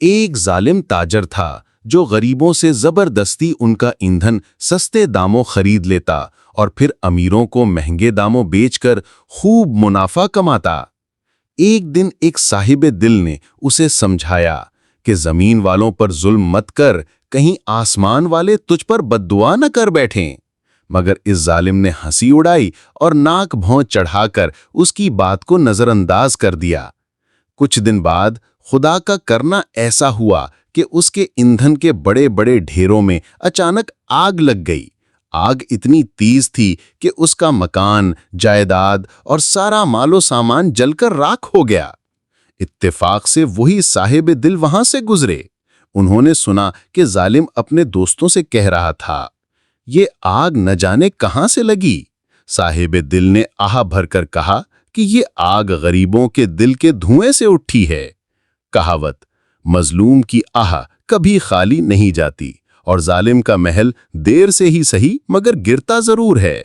ایک ظالم تاجر تھا جو غریبوں سے زبردستی ان کا ایندھن سستے داموں خرید لیتا اور پھر امیروں کو مہنگے داموں بیچ کر خوب منافع کماتا۔ ایک دن ایک صاحب دل نے اسے سمجھایا کہ زمین والوں پر ظلم مت کر، کہیں آسمان والے تجھ پر بد دعا نہ کر بیٹھیں۔ مگر اس ظالم نے ہنسی اڑائی اور ناک بھون چڑھا کر اس کی بات کو نظر انداز کر دیا۔ کچھ دن بعد خدا کا کرنا ایسا ہوا کہ اس کے ایندھن کے بڑے بڑے ڈھیروں میں اچانک آگ لگ گئی۔ آگ اتنی تیز تھی کہ اس کا مکان، جائیداد اور سارا مال و سامان جل کر راکھ ہو گیا۔ اتفاق سے وہی صاحب دل وہاں سے گزرے۔ انہوں نے سنا کہ ظالم اپنے دوستوں سے کہہ رہا تھا، یہ آگ نہ جانے کہاں سے لگی۔ صاحب دل نے آہ بھر کر کہا کہ یہ آگ غریبوں کے دل کے دھوئیں سے اٹھی ہے۔ کہاوت، مظلوم کی آہ کبھی خالی نہیں جاتی اور ظالم کا محل دیر سے ہی صحیح مگر گرتا ضرور ہے۔